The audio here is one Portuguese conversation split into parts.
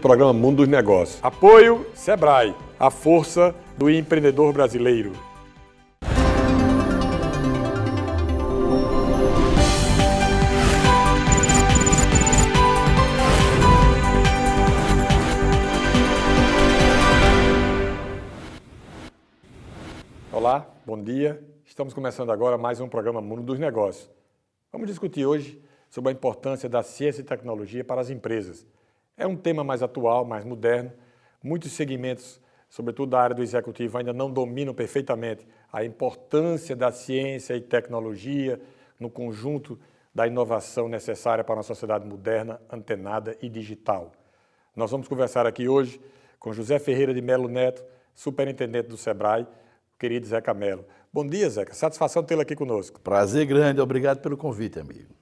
programa Mundo dos Negócios. Apoio Sebrae, a força do empreendedor brasileiro. Olá, bom dia. Estamos começando agora mais um programa Mundo dos Negócios. Vamos discutir hoje sobre a importância da ciência e tecnologia para as empresas. É um tema mais atual, mais moderno. Muitos segmentos, sobretudo da área do executivo, ainda não dominam perfeitamente a importância da ciência e tecnologia no conjunto da inovação necessária para uma sociedade moderna, antenada e digital. Nós vamos conversar aqui hoje com José Ferreira de Melo Neto, superintendente do Sebrae, o querido Zeca Melo. Bom dia, Zeca. Satisfação tê-lo aqui conosco. Prazer grande. Obrigado pelo convite, amigo.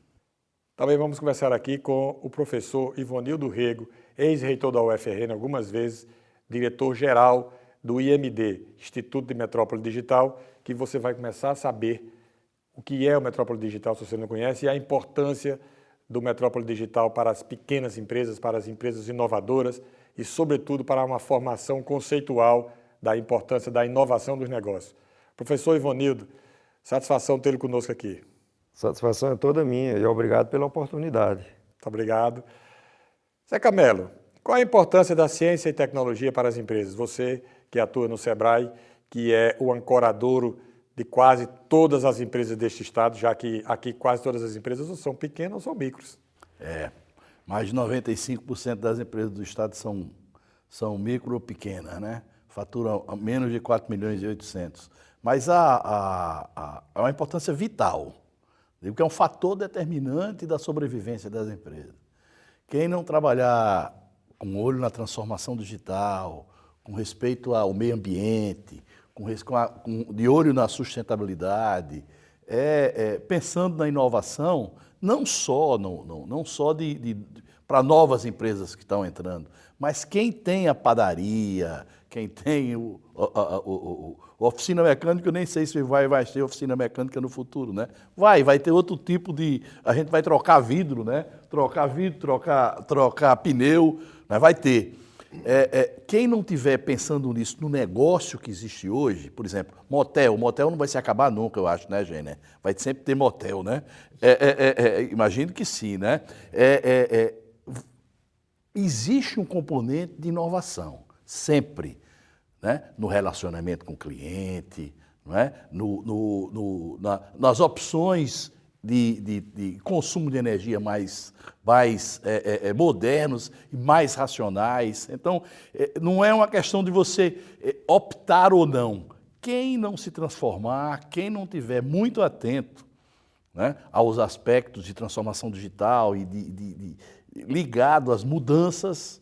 Também vamos conversar aqui com o professor Ivonildo Rego, ex-reitor da UFRN algumas vezes, diretor-geral do IMD, Instituto de Metrópole Digital, que você vai começar a saber o que é o Metrópole Digital, se você não conhece, e a importância do Metrópole Digital para as pequenas empresas, para as empresas inovadoras e, sobretudo, para uma formação conceitual da importância da inovação dos negócios. Professor Ivonildo, satisfação tê-lo conosco aqui. Satisfação é toda minha e obrigado pela oportunidade. Muito obrigado. Zeca Melo, qual a importância da ciência e tecnologia para as empresas? Você que atua no Sebrae, que é o ancoradouro de quase todas as empresas deste estado, já que aqui quase todas as empresas ou são pequenas ou são micros. Mais de 95% das empresas do estado são micro ou pequenas, né? Faturam menos de 4 milhões e 800. Mas é uma importância vital. Porque é um fator determinante da sobrevivência das empresas. Quem não trabalhar com olho na transformação digital, com respeito ao meio ambiente, de olho na sustentabilidade, pensando na inovação, não só para novas empresas que estão entrando, mas quem tem a padaria, quem tem a oficina mecânica, eu nem sei se vai ter oficina mecânica no futuro, né? Vai ter outro tipo de... A gente vai trocar vidro, né? Trocar pneu, mas vai ter. Quem não estiver pensando nisso, no negócio que existe hoje, por exemplo, motel não vai se acabar nunca, eu acho, né, gente? Vai sempre ter motel, né? Imagino que sim, né? Existe um componente de inovação, sempre, né? No relacionamento com o cliente, não é? Nas opções de consumo de energia mais modernos e mais racionais. Então, não é uma questão de você optar ou não. Quem não se transformar, quem não estiver muito atento, né, aos aspectos de transformação digital e ligado às mudanças,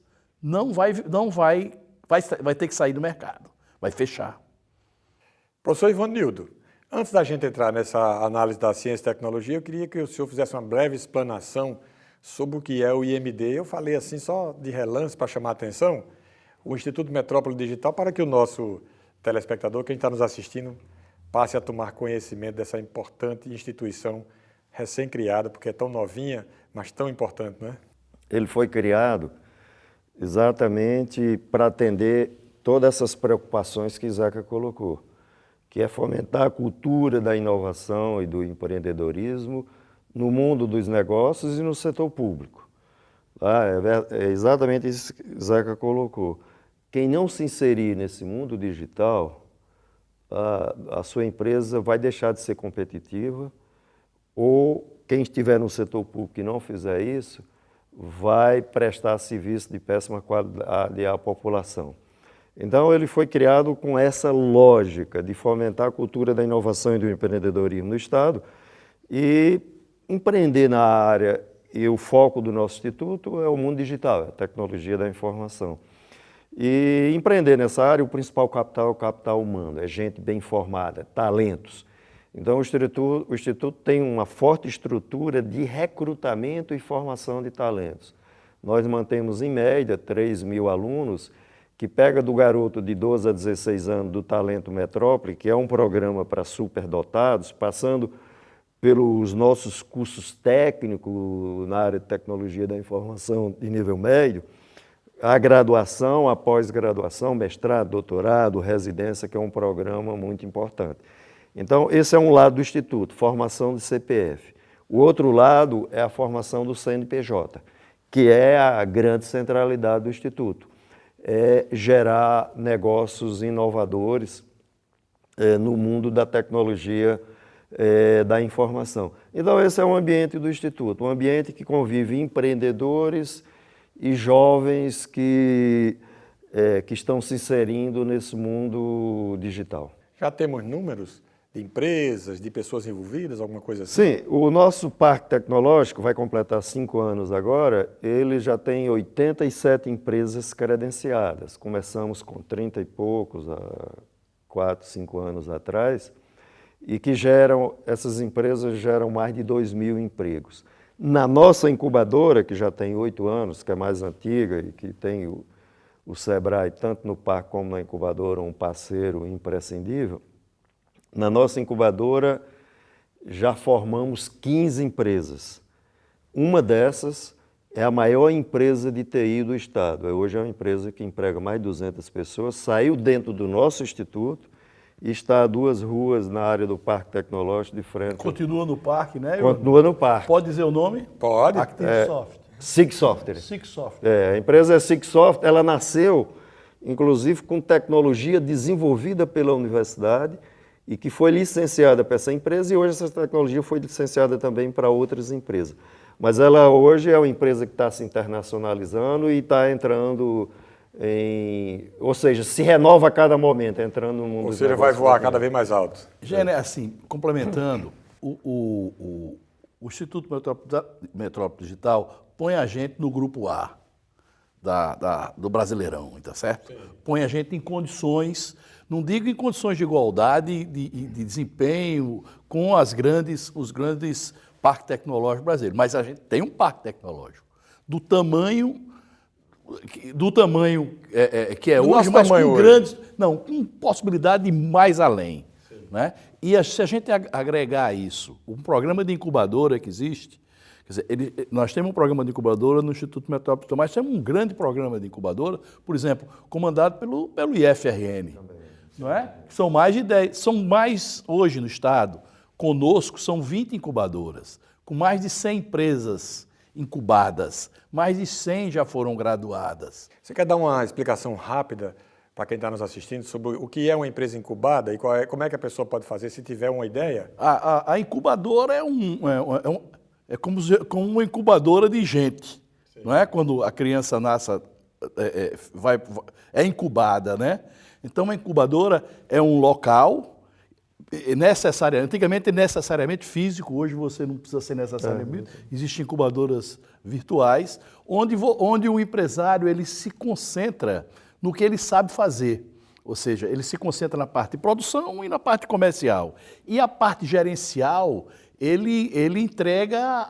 vai ter que sair do mercado, vai fechar. Professor Ivonildo, antes da gente entrar nessa análise da ciência e tecnologia, eu queria que o senhor fizesse uma breve explanação sobre o que é o IMD. Eu falei assim só de relance para chamar a atenção, o Instituto Metrópole Digital, para que o nosso telespectador, quem está nos assistindo, passe a tomar conhecimento dessa importante instituição recém-criada, porque é tão novinha, mas tão importante, não é? Ele foi criado exatamente para atender todas essas preocupações que Zeca colocou, que é fomentar a cultura da inovação e do empreendedorismo no mundo dos negócios e no setor público. É exatamente isso que Zeca colocou. Quem não se inserir nesse mundo digital, a sua empresa vai deixar de ser competitiva, ou quem estiver no setor público e não fizer isso, vai prestar serviço de péssima qualidade à população. Então, ele foi criado com essa lógica de fomentar a cultura da inovação e do empreendedorismo no Estado e empreender na área, e o foco do nosso instituto é o mundo digital, a tecnologia da informação. E empreender nessa área, o principal capital é o capital humano, é gente bem formada, talentos. Então, o Instituto tem uma forte estrutura de recrutamento e formação de talentos. Nós mantemos, em média, 3.000 alunos, que pega do garoto de 12 a 16 anos do Talento Metrópole, que é um programa para superdotados, passando pelos nossos cursos técnicos na área de tecnologia da informação de nível médio, a graduação, a pós-graduação, mestrado, doutorado, residência, que é um programa muito importante. Então, esse é um lado do Instituto, formação de CPF. O outro lado é a formação do CNPJ, que é a grande centralidade do Instituto. É gerar negócios inovadores no mundo da tecnologia da informação. Então, esse é o ambiente do Instituto, um ambiente que convive empreendedores e jovens que estão se inserindo nesse mundo digital. Já temos números de empresas, de pessoas envolvidas, alguma coisa assim? Sim, o nosso parque tecnológico vai completar 5 anos agora, ele já tem 87 empresas credenciadas. Começamos com 30 e poucos, há 4, 5 anos atrás, e que essas empresas geram mais de 2.000 empregos. Na nossa incubadora, que já tem 8 anos, que é mais antiga e que tem o Sebrae, tanto no parque como na incubadora, um parceiro imprescindível, na nossa incubadora já formamos 15 empresas. Uma dessas é a maior empresa de TI do estado. Hoje é uma empresa que emprega mais de 200 pessoas, saiu dentro do nosso instituto e está a 2 ruas na área do Parque Tecnológico de frente. Continua no parque, né? Continua no parque. Pode dizer o nome? Pode. Active Soft. SIG Software. SIG Software. A empresa é SIG Software, ela nasceu, inclusive, com tecnologia desenvolvida pela universidade e que foi licenciada para essa empresa, e hoje essa tecnologia foi licenciada também para outras empresas. Mas ela hoje é uma empresa que está se internacionalizando e está entrando ou seja, se renova a cada momento, entrando no mundo. Ou seja, vai voar cada vez mais alto. Gêner, assim, complementando, o Instituto Metrópole Digital põe a gente no grupo A do Brasileirão, tá certo? Sim. Põe a gente em condições, não digo em condições de igualdade de desempenho com os grandes parques tecnológicos brasileiros, mas a gente tem um parque tecnológico do tamanho que é do hoje, mas com grandes, hoje. Não, com possibilidade de ir mais além, né? E se a gente agregar isso, um programa de incubadora que existe, quer dizer, nós temos um programa de incubadora no Instituto Metrópole Digital, mas temos um grande programa de incubadora, por exemplo, comandado pelo IFRN, não é? São mais de 10, são mais hoje no estado, conosco são 20 incubadoras, com mais de 100 empresas incubadas, mais de 100 já foram graduadas. Você quer dar uma explicação rápida para quem está nos assistindo sobre o que é uma empresa incubada e como é que a pessoa pode fazer se tiver uma ideia? A incubadora é como uma incubadora de gente, sim, não é? Quando a criança nasce, é incubada, né? Então, uma incubadora é um local antigamente necessariamente físico, hoje você não precisa ser necessariamente, existem incubadoras virtuais, onde o empresário ele se concentra no que ele sabe fazer, ou seja, ele se concentra na parte de produção e na parte comercial. E a parte gerencial, ele entrega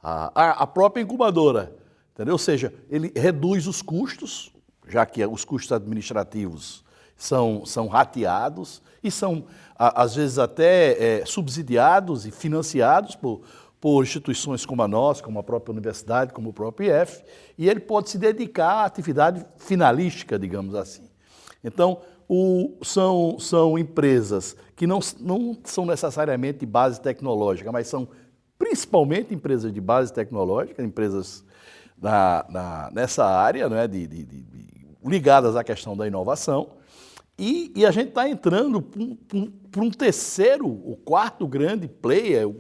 a própria incubadora, entendeu? Ou seja, ele reduz os custos, já que os custos administrativos são rateados e são, às vezes, até subsidiados e financiados por instituições como a nossa, como a própria universidade, como o próprio IF, e ele pode se dedicar à atividade finalística, digamos assim. Então, são empresas que não são necessariamente de base tecnológica, mas são principalmente empresas de base tecnológica, empresas nessa área, né, ligadas à questão da inovação. E a gente está entrando para um terceiro, o quarto grande player, o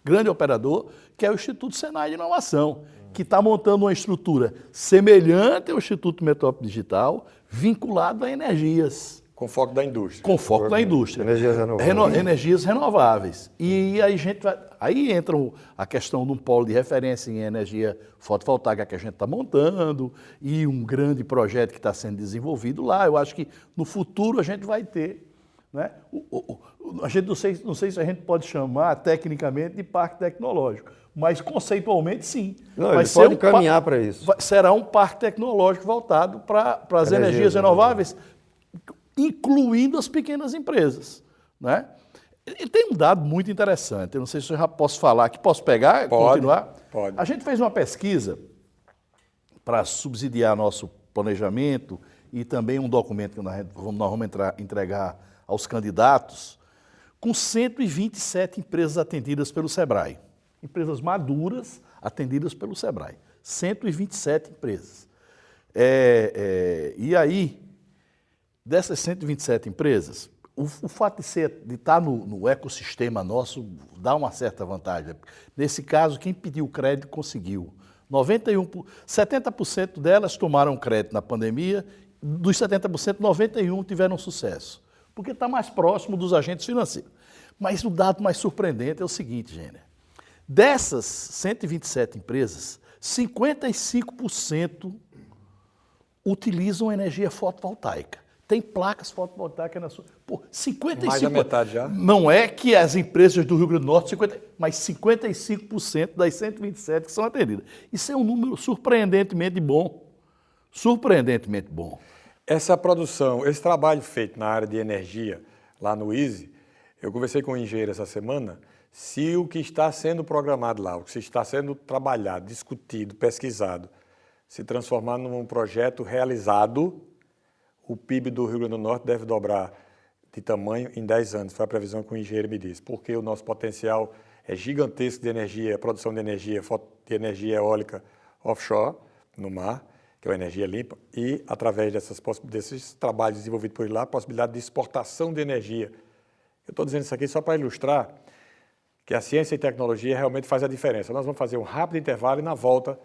grande operador, que é o Instituto Senai de Inovação, que está montando uma estrutura semelhante ao Instituto Metrópole Digital, vinculado a energias. Com foco da indústria. Com foco da indústria. Energias renováveis. Energias renováveis. E aí entra a questão de um polo de referência em energia fotovoltaica que a gente está montando e um grande projeto que está sendo desenvolvido lá. Eu acho que no futuro a gente vai ter, né? A gente não sei se a gente pode chamar tecnicamente de parque tecnológico, mas conceitualmente sim. Não, ele pode caminhar para isso. Será um parque tecnológico voltado para as energias renováveis, incluindo as pequenas empresas, né? E tem um dado muito interessante, eu não sei se eu já posso falar aqui, posso pegar e continuar? Pode. A gente fez uma pesquisa para subsidiar nosso planejamento e também um documento que nós vamos entregar aos candidatos, com 127 empresas atendidas pelo SEBRAE. Empresas maduras atendidas pelo SEBRAE. 127 empresas. E aí, dessas 127 empresas, o fato de estar no ecossistema nosso dá uma certa vantagem. Nesse caso, quem pediu crédito conseguiu. 70% delas tomaram crédito na pandemia, dos 70%, 91% tiveram sucesso, porque está mais próximo dos agentes financeiros. Mas o dado mais surpreendente é o seguinte, Gêner. Dessas 127 empresas, 55% utilizam energia fotovoltaica. Tem placas fotovoltaicas na sua... Pô, 55%. Mais da metade já. Não é que as empresas do Rio Grande do Norte, mas 55% das 127 que são atendidas. Isso é um número surpreendentemente bom. Surpreendentemente bom. Essa produção, esse trabalho feito na área de energia, lá no ISE, eu conversei com um engenheiro essa semana, se o que está sendo programado lá, o que está sendo trabalhado, discutido, pesquisado, se transformar num projeto realizado, o PIB do Rio Grande do Norte deve dobrar de tamanho em 10 anos. Foi a previsão que o engenheiro me disse, porque o nosso potencial é gigantesco de energia, produção de energia eólica offshore, no mar, que é uma energia limpa, e através desses trabalhos desenvolvidos por lá, a possibilidade de exportação de energia. Eu estou dizendo isso aqui só para ilustrar que a ciência e tecnologia realmente faz a diferença. Nós vamos fazer um rápido intervalo e, na volta,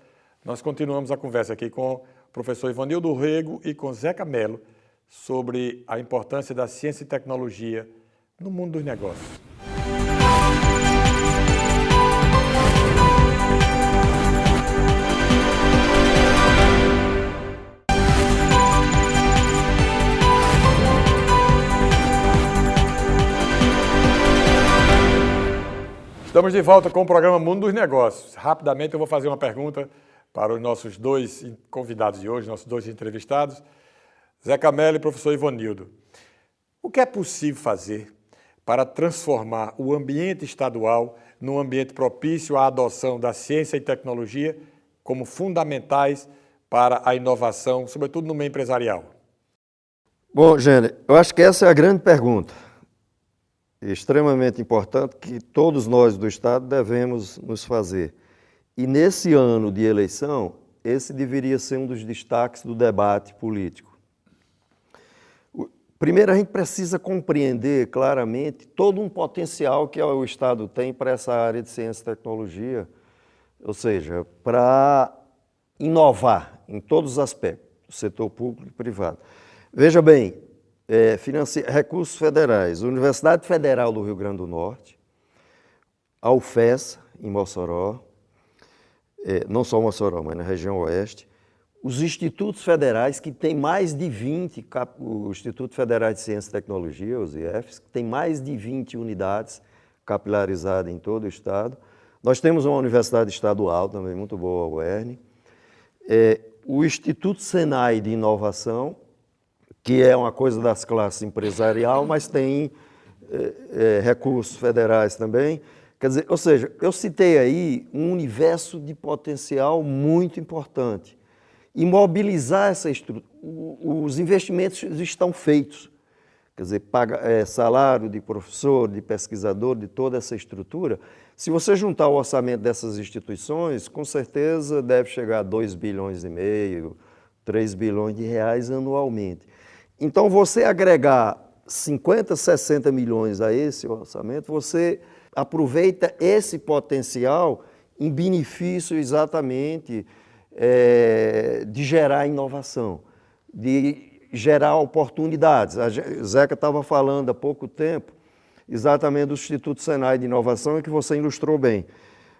nós continuamos a conversa aqui com o professor Ivanildo Rego e com Zeca Mello sobre a importância da ciência e tecnologia no mundo dos negócios. Estamos de volta com o programa Mundo dos Negócios. Rapidamente eu vou fazer uma pergunta para os nossos dois convidados de hoje, nossos dois entrevistados, Zeca Mello e professor Ivanildo. O que é possível fazer para transformar o ambiente estadual num ambiente propício à adoção da ciência e tecnologia como fundamentais para a inovação, sobretudo no meio empresarial? Bom, Gêner, eu acho que essa é a grande pergunta. Extremamente importante que todos nós do Estado devemos nos fazer. E nesse ano de eleição, esse deveria ser um dos destaques do debate político. Primeiro, a gente precisa compreender claramente todo um potencial que o Estado tem para essa área de ciência e tecnologia, ou seja, para inovar em todos os aspectos, do setor público e privado. Veja bem, recursos federais, Universidade Federal do Rio Grande do Norte, a UFES, em Mossoró, não só Mossoró, mas na região oeste, os institutos federais, que tem mais de 20, o Instituto Federal de Ciência e Tecnologia, os IFs, que tem mais de 20 unidades capilarizadas em todo o estado. Nós temos uma universidade estadual também muito boa, a UERN. O Instituto Senai de Inovação, que é uma coisa das classes empresarial, mas tem recursos federais também. Quer dizer, ou seja, eu citei aí um universo de potencial muito importante. E mobilizar essa estrutura, os investimentos estão feitos. Quer dizer, salário de professor, de pesquisador, de toda essa estrutura. Se você juntar o orçamento dessas instituições, com certeza deve chegar a 2,5 bilhões, 3 bilhões de reais anualmente. Então, você agregar 50, 60 milhões a esse orçamento, você aproveita esse potencial em benefício exatamente de gerar inovação, de gerar oportunidades. A Zeca estava falando há pouco tempo exatamente do Instituto Senai de Inovação e que você ilustrou bem.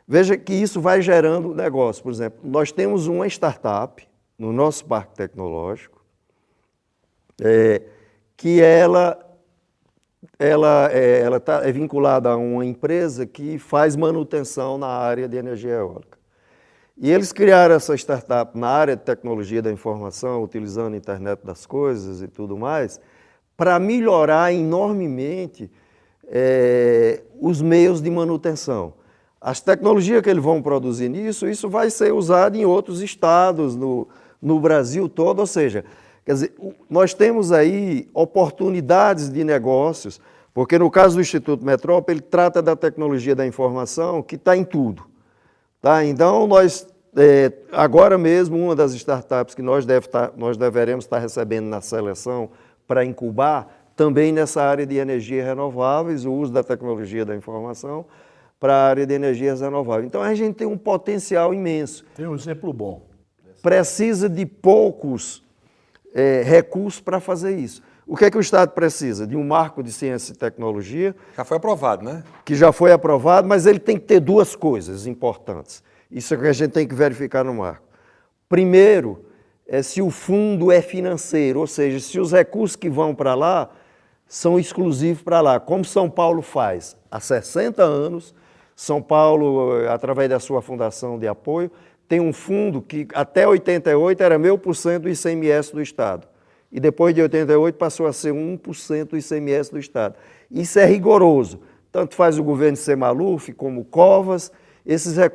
Veja que isso vai gerando negócio. Por exemplo, nós temos uma startup no nosso parque tecnológico que ela é vinculada a uma empresa que faz manutenção na área de energia eólica. E eles criaram essa startup na área de tecnologia da informação, utilizando a internet das coisas e tudo mais, para melhorar enormemente os meios de manutenção. As tecnologias que eles vão produzir nisso, isso vai ser usado em outros estados, no Brasil todo, ou seja, quer dizer, nós temos aí oportunidades de negócios, porque no caso do Instituto Metrópole, ele trata da tecnologia da informação que está em tudo. Tá? Então, nós, agora mesmo, uma das startups que nós deveremos estar recebendo na seleção para incubar, também nessa área de energias renováveis, o uso da tecnologia da informação para a área de energias renováveis. Então, a gente tem um potencial imenso. Tem um exemplo bom. Precisa de poucos recursos para fazer isso. O que é que o Estado precisa? De um marco de ciência e tecnologia. Já foi aprovado, né? Que já foi aprovado, mas ele tem que ter duas coisas importantes. Isso é que a gente tem que verificar no marco. Primeiro, se o fundo é financeiro, ou seja, se os recursos que vão para lá são exclusivos para lá, como São Paulo faz há 60 anos. São Paulo, através da sua fundação de apoio, tem um fundo que até 88 era 1000% do ICMS do Estado. E depois de 88 passou a ser 1% do ICMS do Estado. Isso é rigoroso. Tanto faz o governo ser Maluf como Covas.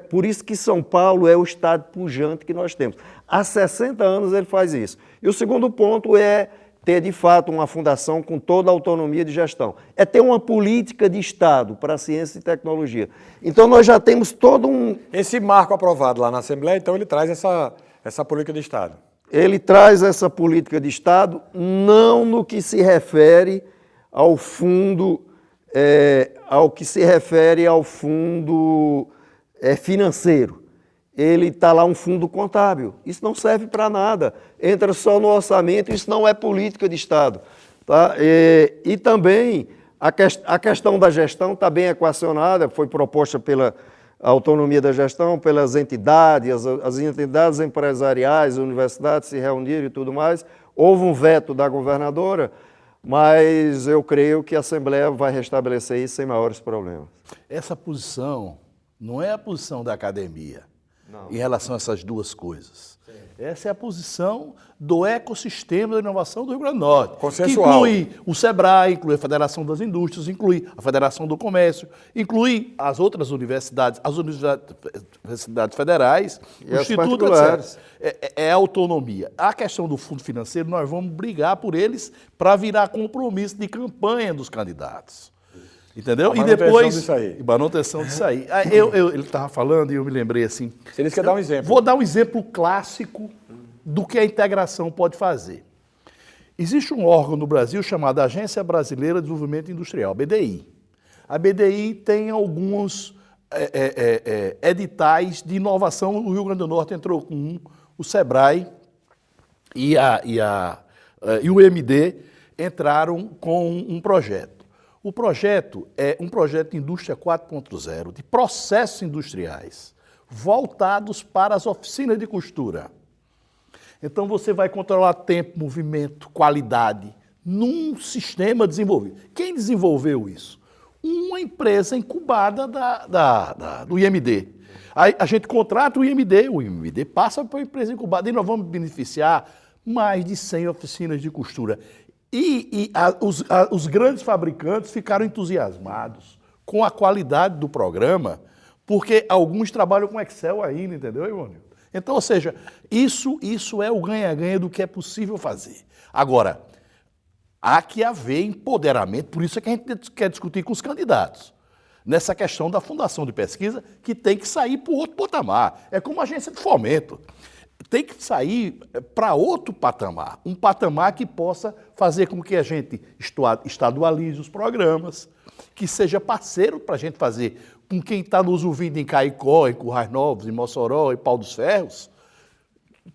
Por isso que São Paulo é o estado pujante que nós temos. Há 60 anos ele faz isso. E o segundo ponto é ter, de fato, uma fundação com toda a autonomia de gestão. É ter uma política de Estado para a ciência e tecnologia. Então, nós já temos todo um... Esse marco aprovado lá na Assembleia, então ele traz essa política de Estado. Ele traz essa política de Estado não no que se refere ao fundo, financeiro. Ele está lá um fundo contábil. Isso não serve para nada. Entra só no orçamento, isso não é política de Estado. Tá? E também a questão da gestão está bem equacionada, foi proposta pela autonomia da gestão, pelas entidades, as entidades empresariais, as universidades se reuniram e tudo mais. Houve um veto da governadora, mas eu creio que a Assembleia vai restabelecer isso sem maiores problemas. Essa posição não é a posição da academia. Não. Em relação a essas duas coisas. Sim. Essa é a posição do ecossistema da inovação do Rio Grande do Norte. Consensual. Que inclui o SEBRAE, inclui a Federação das Indústrias, inclui a Federação do Comércio, inclui as outras universidades, as universidades federais, e o Instituto, etc. É autonomia. A questão do fundo financeiro, nós vamos brigar por eles para virar compromisso de campanha dos candidatos. Entendeu? E depois. Disso aí. Manutenção disso aí. Ele estava falando e eu me lembrei assim. Você disse que ia dar um exemplo. Vou dar um exemplo clássico do que a integração pode fazer. Existe um órgão no Brasil chamado Agência Brasileira de Desenvolvimento Industrial, BDI. A BDI tem alguns editais de inovação. O Rio Grande do Norte entrou com um, o SEBRAE e o MD entraram com um projeto. O projeto é um projeto de indústria 4.0, de processos industriais, voltados para as oficinas de costura. Então você vai controlar tempo, movimento, qualidade, num sistema desenvolvido. Quem desenvolveu isso? Uma empresa incubada do IMD. Aí a gente contrata o IMD passa para a empresa incubada e nós vamos beneficiar mais de 100 oficinas de costura. Os grandes fabricantes ficaram entusiasmados com a qualidade do programa, porque alguns trabalham com Excel ainda, entendeu, Ivone? Então, ou seja, isso é o ganha-ganha do que é possível fazer. Agora, há que haver empoderamento, por isso é que a gente quer discutir com os candidatos, nessa questão da fundação de pesquisa, que tem que sair para o outro patamar. É como a agência de fomento. Tem que sair para outro patamar, um patamar que possa fazer com que a gente estadualize os programas, que seja parceiro para a gente fazer com quem está nos ouvindo em Caicó, em Currais Novos, em Mossoró, em Pau dos Ferros,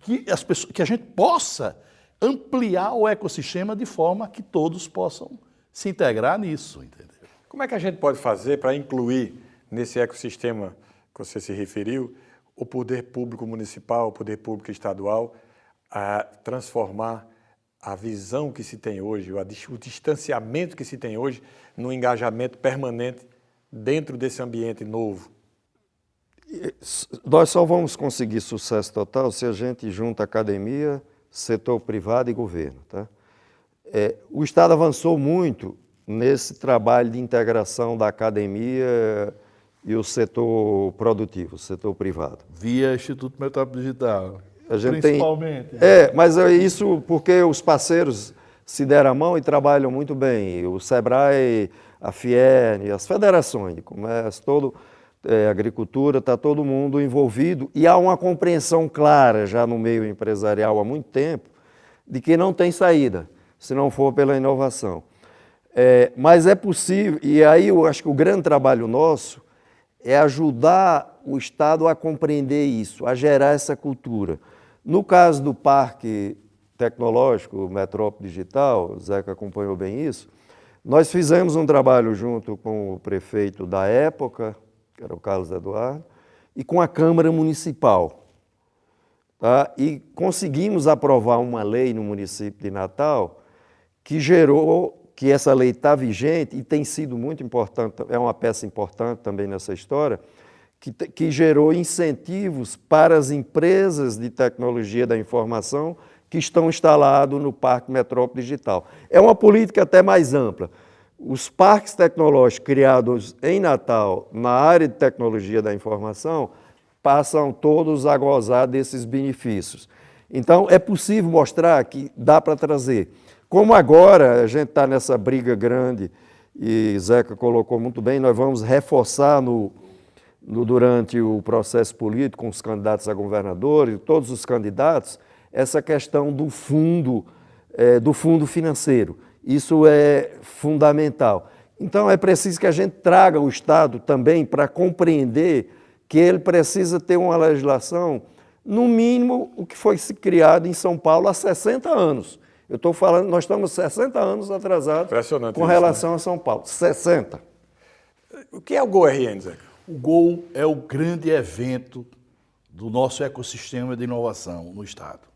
que a gente possa ampliar o ecossistema de forma que todos possam se integrar nisso, entendeu? Como é que a gente pode fazer para incluir nesse ecossistema que você se referiu o poder público municipal, o poder público estadual, a transformar a visão que se tem hoje, o distanciamento que se tem hoje, num engajamento permanente dentro desse ambiente novo? Nós só vamos conseguir sucesso total se a gente junta academia, setor privado e governo. Tá? O Estado avançou muito nesse trabalho de integração da academia e o setor produtivo, o setor privado. Via Instituto Metrópole Digital, A gente principalmente. mas é isso porque os parceiros se deram a mão e trabalham muito bem. O SEBRAE, a FIERN, as federações de comércio, agricultura, está todo mundo envolvido. E há uma compreensão clara já no meio empresarial há muito tempo de que não tem saída, se não for pela inovação. Mas é possível, e aí eu acho que o grande trabalho nosso é ajudar o Estado a compreender isso, a gerar essa cultura. No caso do Parque Tecnológico, Metrópole Digital, o Zeca acompanhou bem isso, nós fizemos um trabalho junto com o prefeito da época, que era o Carlos Eduardo, e com a Câmara Municipal. Tá? E conseguimos aprovar uma lei no município de Natal que gerou, que essa lei está vigente e tem sido muito importante, é uma peça importante também nessa história, que gerou incentivos para as empresas de tecnologia da informação que estão instalados no Parque Metrópole Digital. É uma política até mais ampla. Os parques tecnológicos criados em Natal, na área de tecnologia da informação, passam todos a gozar desses benefícios. Então, é possível mostrar que dá para trazer. Como agora a gente está nessa briga grande, e Zeca colocou muito bem, nós vamos reforçar durante o processo político com os candidatos a governadores, todos os candidatos, essa questão do fundo financeiro. Isso é fundamental. Então é preciso que a gente traga o Estado também para compreender que ele precisa ter uma legislação, no mínimo o que foi criado em São Paulo há 60 anos. Eu estou falando, nós estamos 60 anos atrasados com relação a São Paulo. 60. O que é o GoRN, Zeca? O Gol é o grande evento do nosso ecossistema de inovação no Estado.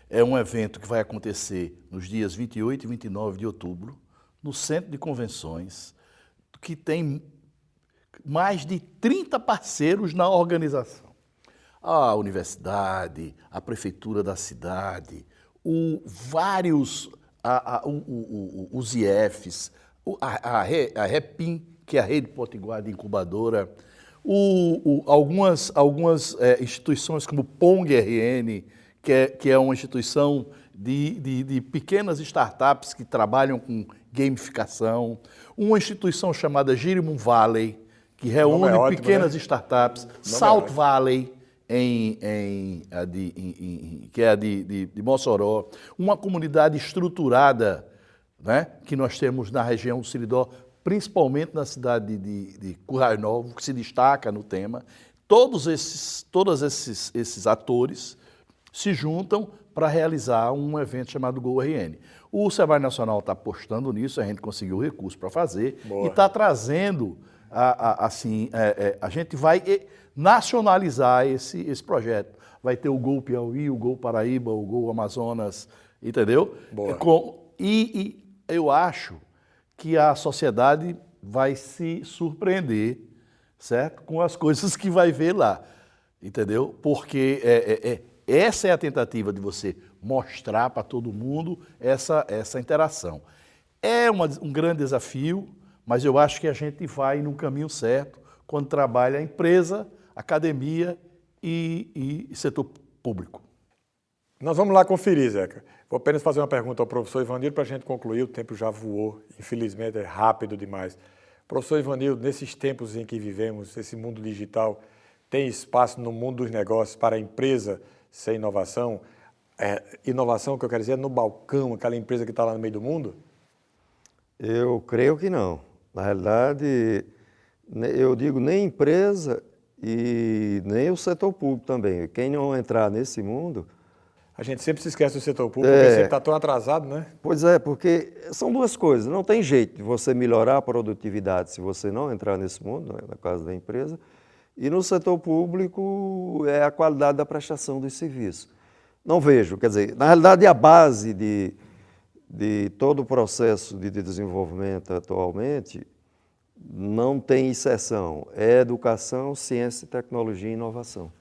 É um evento que vai acontecer nos dias 28 e 29 de outubro, no Centro de Convenções, que tem mais de 30 parceiros na organização. A universidade, a prefeitura da cidade, os IEFs, a REPIM, que é a Rede Potiguar de Incubadora, algumas instituições como PONG-RN, que é uma instituição de pequenas startups que trabalham com gamificação, uma instituição chamada Girimum Valley, que reúne pequenas startups, Salt Valley, que é a de Mossoró, uma comunidade estruturada, né, que nós temos na região do Seridó, principalmente na cidade de Currais Novos, que se destaca no tema. Todos esses atores se juntam para realizar um evento chamado GoRN. O SEBRAE Nacional está apostando nisso, a gente conseguiu o recurso para fazer. Boa. E está trazendo, a gente vai nacionalizar esse projeto. Vai ter o Go Piauí, o Go Paraíba, o Go Amazonas, entendeu? Boa. E eu acho que a sociedade vai se surpreender, certo? Com as coisas que vai ver lá, entendeu? Porque essa é a tentativa de você mostrar para todo mundo essa interação. É um grande desafio, mas eu acho que a gente vai no caminho certo quando trabalha a empresa, academia e setor público. Nós vamos lá conferir, Zeca. Vou apenas fazer uma pergunta ao professor Ivanildo para a gente concluir, o tempo já voou, infelizmente é rápido demais. Professor Ivanildo, nesses tempos em que vivemos, esse mundo digital, tem espaço no mundo dos negócios para a empresa ser inovação? Inovação, que eu quero dizer, é no balcão, aquela empresa que está lá no meio do mundo? Eu creio que não. Na realidade, eu digo nem empresa e nem o setor público também. Quem não entrar nesse mundo... A gente sempre se esquece do setor público, porque sempre está tão atrasado, né? Pois é, porque são duas coisas. Não tem jeito de você melhorar a produtividade se você não entrar nesse mundo, né, na casa da empresa. E no setor público é a qualidade da prestação dos serviços. Não vejo, quer dizer, na realidade a base de todo o processo de desenvolvimento atualmente não tem exceção. É educação, ciência, tecnologia e inovação.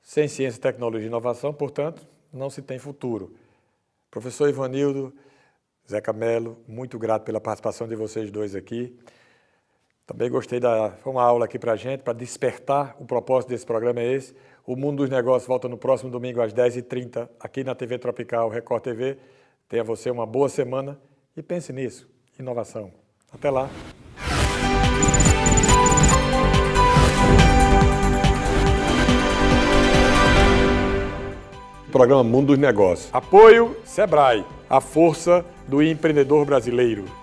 Sem ciência, tecnologia e inovação, portanto, não se tem futuro. Professor Ivanildo, Zeca Mello, muito grato pela participação de vocês dois aqui. Também gostei foi uma aula aqui para a gente, para despertar. O propósito desse programa é esse. O Mundo dos Negócios volta no próximo domingo às 10h30, aqui na TV Tropical, Record TV. Tenha você uma boa semana e pense nisso, inovação. Até lá. Programa Mundo dos Negócios. Apoio Sebrae, a força do empreendedor brasileiro.